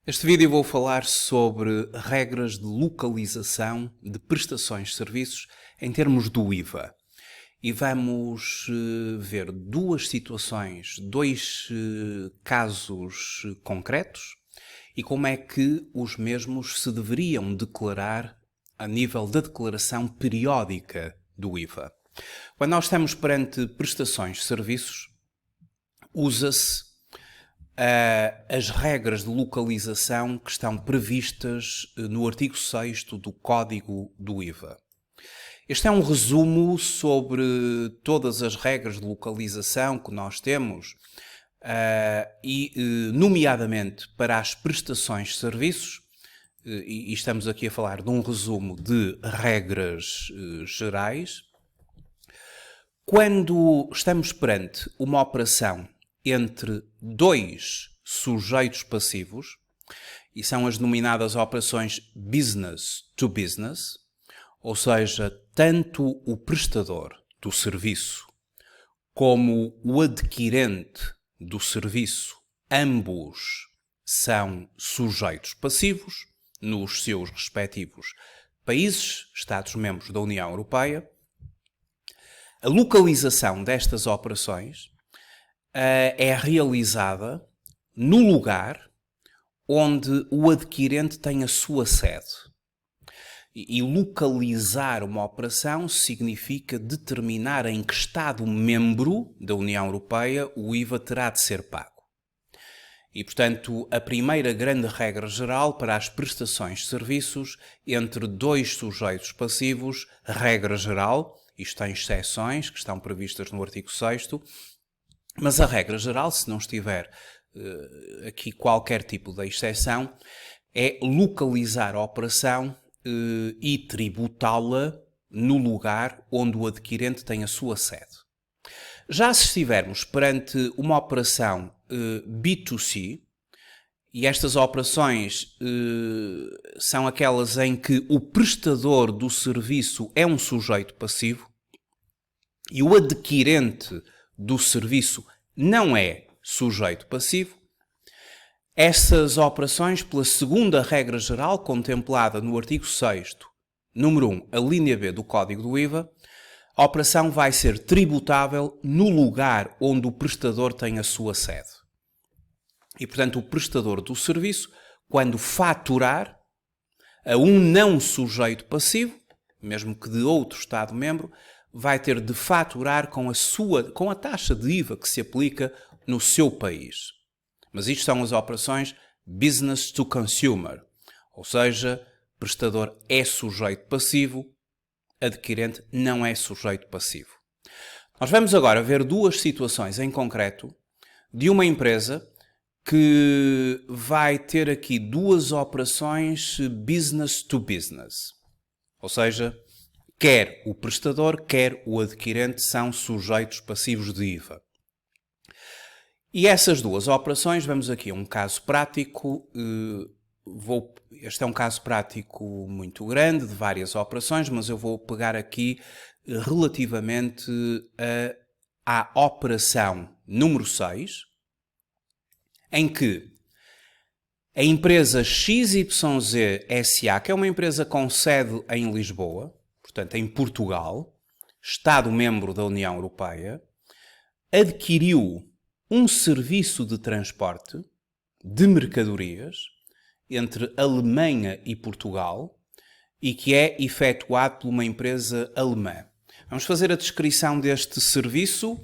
Neste vídeo vou falar sobre regras de localização de prestações de serviços em termos do IVA. E vamos ver duas situações, dois casos concretos e como é que os mesmos se deveriam declarar a nível da declaração periódica do IVA. Quando nós estamos perante prestações de serviços, usa-se as regras de localização que estão previstas no artigo 6º do Código do IVA. Este é um resumo sobre todas as regras de localização que nós temos nomeadamente para as prestações de serviços, e estamos aqui a falar de um resumo de regras gerais. Quando estamos perante uma operação entre dois sujeitos passivos, e são as denominadas operações business to business, ou seja, tanto o prestador do serviço como o adquirente do serviço, ambos são sujeitos passivos nos seus respectivos países, Estados-membros da União Europeia. A localização destas operações é realizada no lugar onde o adquirente tem a sua sede. E localizar uma operação significa determinar em que Estado-membro da União Europeia o IVA terá de ser pago. E, portanto, a primeira grande regra geral para as prestações de serviços entre dois sujeitos passivos, regra geral, isto tem exceções que estão previstas no artigo 6º, mas a regra geral, se não estiver aqui qualquer tipo de exceção, é localizar a operação e tributá-la no lugar onde o adquirente tem a sua sede. Já se estivermos perante uma operação B2C, e estas operações são aquelas em que o prestador do serviço é um sujeito passivo e o adquirente do serviço não é sujeito passivo, essas operações, pela segunda regra geral contemplada no artigo 6º, número 1, a linha B do Código do IVA, a operação vai ser tributável no lugar onde o prestador tem a sua sede. E, portanto, o prestador do serviço, quando faturar a um não sujeito passivo, mesmo que de outro Estado-membro, vai ter de faturar com a taxa de IVA que se aplica no seu país. Mas isto são as operações business to consumer, ou seja, prestador é sujeito passivo, adquirente não é sujeito passivo. Nós vamos agora ver duas situações em concreto de uma empresa que vai ter aqui duas operações business to business, ou seja, quer o prestador, quer o adquirente são sujeitos passivos de IVA. E essas duas operações, vamos aqui a um caso prático, este é um caso prático muito grande, de várias operações, mas eu vou pegar aqui relativamente à operação número 6, em que a empresa XYZ SA, que é uma empresa com sede em Lisboa, portanto em Portugal, Estado-membro da União Europeia, adquiriu um serviço de transporte de mercadorias entre Alemanha e Portugal e que é efetuado por uma empresa alemã. Vamos fazer a descrição deste serviço.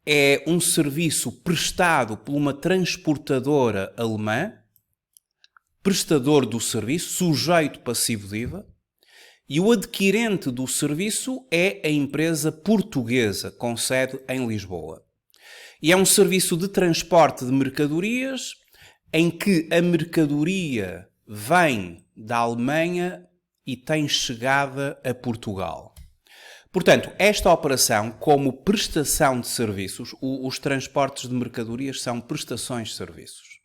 É um serviço prestado por uma transportadora alemã, prestador do serviço, sujeito passivo de IVA, e o adquirente do serviço é a empresa portuguesa com sede em Lisboa. E é um serviço de transporte de mercadorias em que a mercadoria vem da Alemanha e tem chegada a Portugal. Portanto, esta operação, como prestação de serviços, os transportes de mercadorias são prestações de serviços.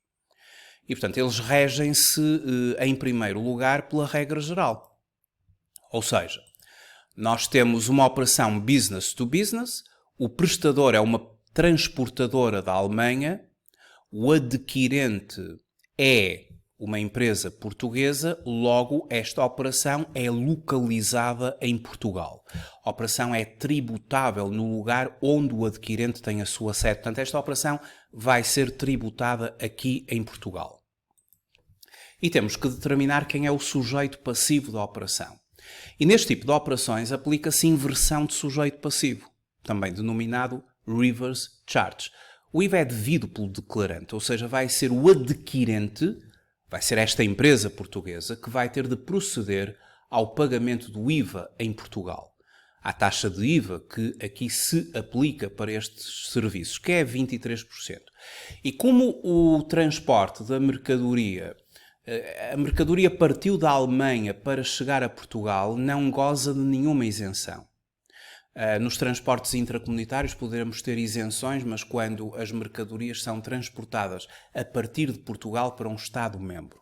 E, portanto, eles regem-se, em primeiro lugar, pela regra geral. Ou seja, nós temos uma operação business to business, o prestador é uma transportadora da Alemanha, o adquirente é uma empresa portuguesa, logo esta operação é localizada em Portugal. A operação é tributável no lugar onde o adquirente tem a sua sede. Portanto, esta operação vai ser tributada aqui em Portugal. E temos que determinar quem é o sujeito passivo da operação. E neste tipo de operações aplica-se inversão de sujeito passivo, também denominado reverse charge. O IVA é devido pelo declarante, ou seja, vai ser o adquirente, vai ser esta empresa portuguesa, que vai ter de proceder ao pagamento do IVA em Portugal. A taxa de IVA que aqui se aplica para estes serviços, que é 23%. E como o transporte da mercadoria, a mercadoria partiu da Alemanha para chegar a Portugal, não goza de nenhuma isenção. Nos transportes intracomunitários poderemos ter isenções, mas quando as mercadorias são transportadas a partir de Portugal para um Estado-membro.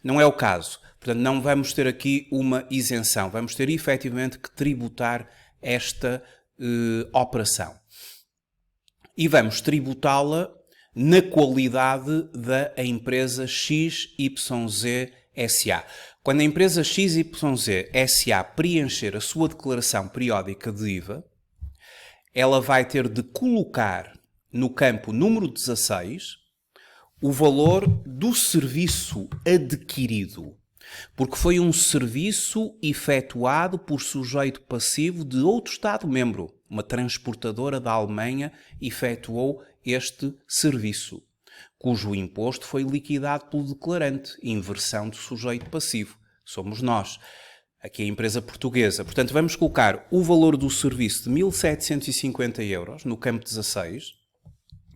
Não é o caso. Portanto, não vamos ter aqui uma isenção. Vamos ter efetivamente que tributar esta operação. E vamos tributá-la na qualidade da empresa XYZ SA. Quando a empresa XYZ SA preencher a sua declaração periódica de IVA, ela vai ter de colocar no campo número 16 o valor do serviço adquirido, porque foi um serviço efetuado por sujeito passivo de outro Estado-membro. Uma transportadora da Alemanha efetuou este serviço, cujo imposto foi liquidado pelo declarante, inversão do sujeito passivo. Somos nós, aqui a empresa portuguesa. Portanto, vamos colocar o valor do serviço de 1.750 euros no campo 16.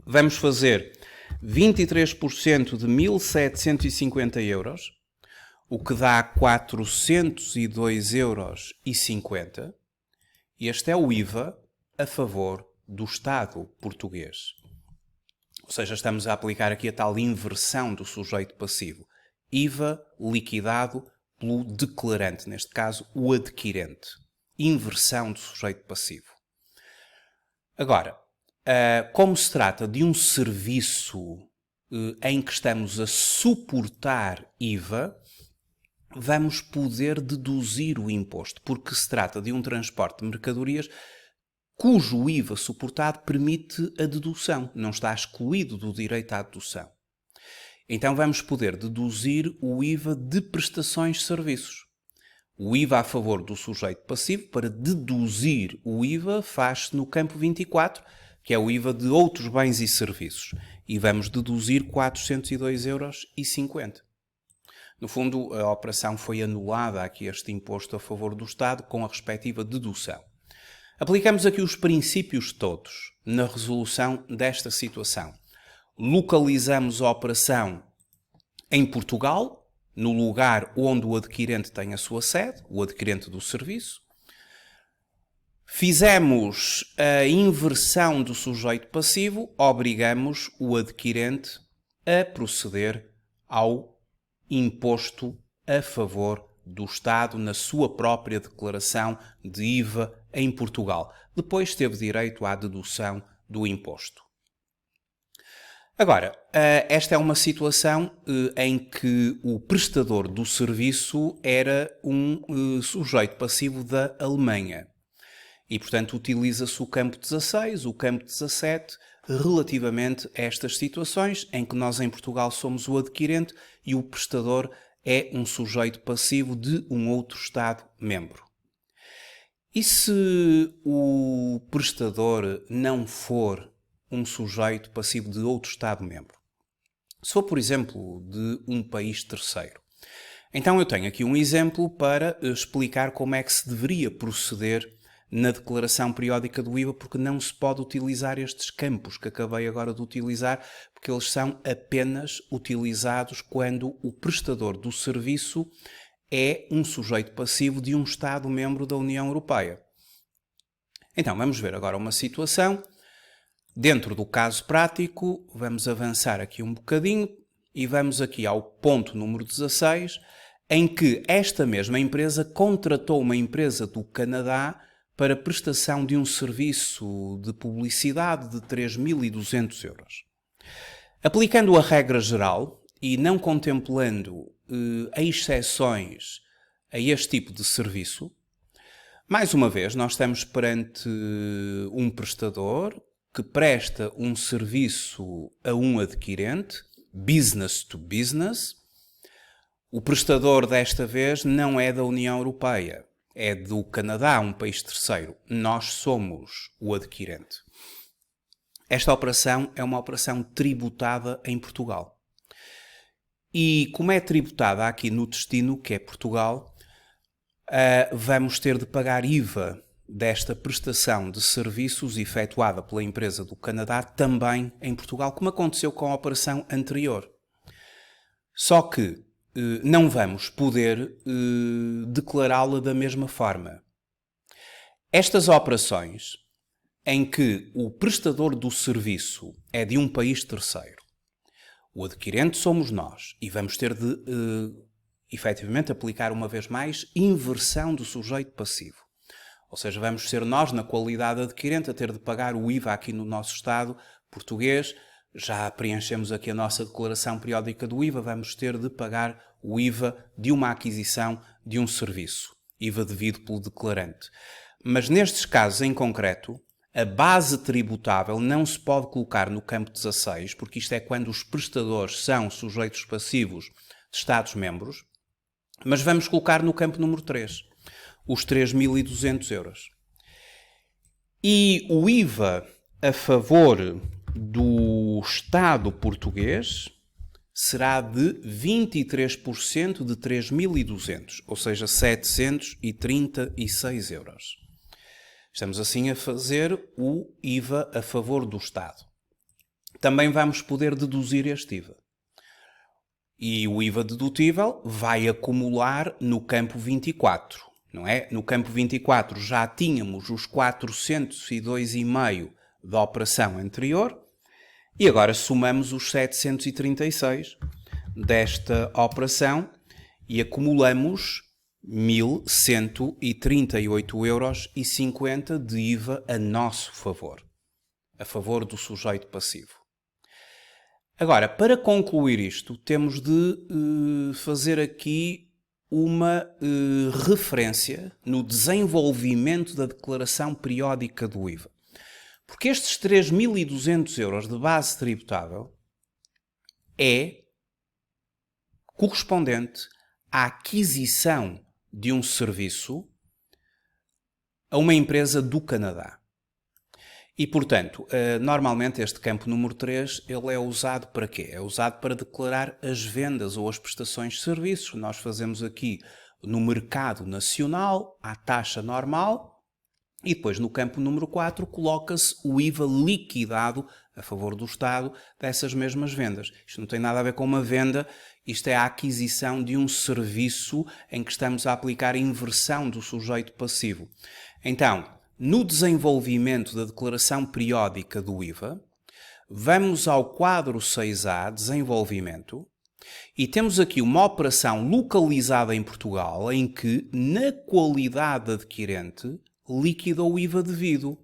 Vamos fazer 23% de 1.750 euros, o que dá 402,50 euros. Este é o IVA a favor do Estado português. Ou seja, estamos a aplicar aqui a tal inversão do sujeito passivo. IVA liquidado pelo declarante, neste caso o adquirente. Inversão do sujeito passivo. Agora, como se trata de um serviço em que estamos a suportar IVA, vamos poder deduzir o imposto, porque se trata de um transporte de mercadorias cujo IVA suportado permite a dedução, não está excluído do direito à dedução. Então vamos poder deduzir o IVA de prestações de serviços. O IVA a favor do sujeito passivo, para deduzir o IVA, faz-se no campo 24, que é o IVA de outros bens e serviços. E vamos deduzir 402,50 euros. No fundo, a operação foi anulada aqui este imposto a favor do Estado com a respectiva dedução. Aplicamos aqui os princípios todos na resolução desta situação. Localizamos a operação em Portugal, no lugar onde o adquirente tem a sua sede, o adquirente do serviço. Fizemos a inversão do sujeito passivo, obrigamos o adquirente a proceder ao imposto a favor do Estado na sua própria declaração de IVA em Portugal. Depois teve direito à dedução do imposto. Agora, esta é uma situação em que o prestador do serviço era um sujeito passivo da Alemanha. E, portanto, utiliza-se o campo 16, o campo 17, relativamente a estas situações em que nós em Portugal somos o adquirente e o prestador é um sujeito passivo de um outro Estado-membro. E se o prestador não for um sujeito passivo de outro Estado-membro? Se for, por exemplo, de um país terceiro. Então eu tenho aqui um exemplo para explicar como é que se deveria proceder na declaração periódica do IVA, porque não se pode utilizar estes campos que acabei agora de utilizar, porque eles são apenas utilizados quando o prestador do serviço é um sujeito passivo de um Estado-membro da União Europeia. Então, vamos ver agora uma situação. Dentro do caso prático, vamos avançar aqui um bocadinho e vamos aqui ao ponto número 16, em que esta mesma empresa contratou uma empresa do Canadá para prestação de um serviço de publicidade de 3.200 euros. Aplicando a regra geral, e não contemplando exceções a este tipo de serviço, mais uma vez, nós estamos perante um prestador que presta um serviço a um adquirente, business to business. O prestador desta vez não é da União Europeia, é do Canadá, um país terceiro. Nós somos o adquirente. Esta operação é uma operação tributada em Portugal. E como é tributada aqui no destino, que é Portugal, vamos ter de pagar IVA desta prestação de serviços efetuada pela empresa do Canadá também em Portugal, como aconteceu com a operação anterior. Só que não vamos poder declará-la da mesma forma. Estas operações em que o prestador do serviço é de um país terceiro, o adquirente somos nós e vamos ter de efetivamente aplicar uma vez mais inversão do sujeito passivo. Ou seja, vamos ser nós, na qualidade adquirente, a ter de pagar o IVA aqui no nosso Estado português. Já preenchemos aqui a nossa declaração periódica do IVA, vamos ter de pagar o IVA de uma aquisição de um serviço, IVA devido pelo declarante. Mas nestes casos em concreto, a base tributável não se pode colocar no campo 16, porque isto é quando os prestadores são sujeitos passivos de Estados-membros, mas vamos colocar no campo número 3, os 3.200 euros. E o IVA a favor do Estado português será de 23% de 3.200, ou seja, 736 euros. Estamos assim a fazer o IVA a favor do Estado. Também vamos poder deduzir este IVA. E o IVA dedutível vai acumular no campo 24, não é? No campo 24 já tínhamos os 402,5 da operação anterior e agora somamos os 736 desta operação e acumulamos 1.138,50 euros de IVA a nosso favor, a favor do sujeito passivo. Agora, para concluir isto, temos de fazer aqui uma referência no desenvolvimento da declaração periódica do IVA. Porque estes 3.200 euros de base tributável é correspondente à aquisição de um serviço a uma empresa do Canadá. E, portanto, normalmente este campo número 3 ele é usado para quê? É usado para declarar as vendas ou as prestações de serviços. Nós fazemos aqui no mercado nacional, à taxa normal, e depois no campo número 4 coloca-se o IVA liquidado a favor do Estado dessas mesmas vendas. Isto não tem nada a ver com uma venda, isto é a aquisição de um serviço em que estamos a aplicar a inversão do sujeito passivo. Então, no desenvolvimento da declaração periódica do IVA, vamos ao quadro 6A, desenvolvimento, e temos aqui uma operação localizada em Portugal em que, na qualidade adquirente, liquidou o IVA devido,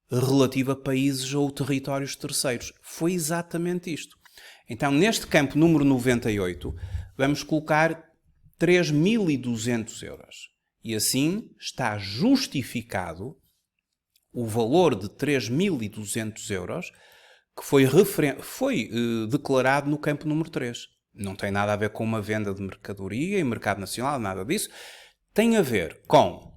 relativo a países ou territórios terceiros. Foi exatamente isto. Então, neste campo número 98, vamos colocar 3.200 euros. E assim está justificado o valor de 3.200 euros que foi declarado no campo número 3. Não tem nada a ver com uma venda de mercadoria em mercado nacional, nada disso. Tem a ver com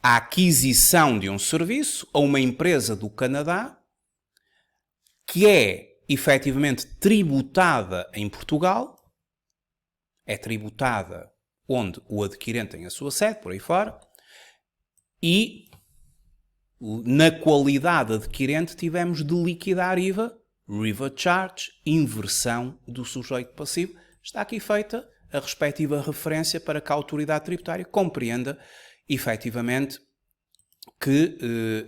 a aquisição de um serviço a uma empresa do Canadá que é efetivamente tributada em Portugal, é tributada onde o adquirente tem a sua sede, por aí fora, e na qualidade adquirente tivemos de liquidar IVA, River Charge, inversão do sujeito passivo. Está aqui feita a respectiva referência para que a autoridade tributária compreenda efetivamente que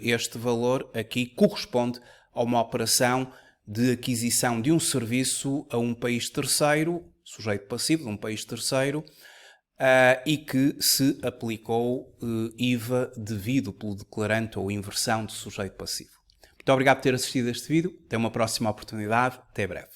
este valor aqui corresponde a uma operação de aquisição de um serviço a um país terceiro, sujeito passivo de um país terceiro, e que se aplicou IVA devido pelo declarante ou inversão de sujeito passivo. Muito obrigado por ter assistido a este vídeo. Até uma próxima oportunidade. Até breve.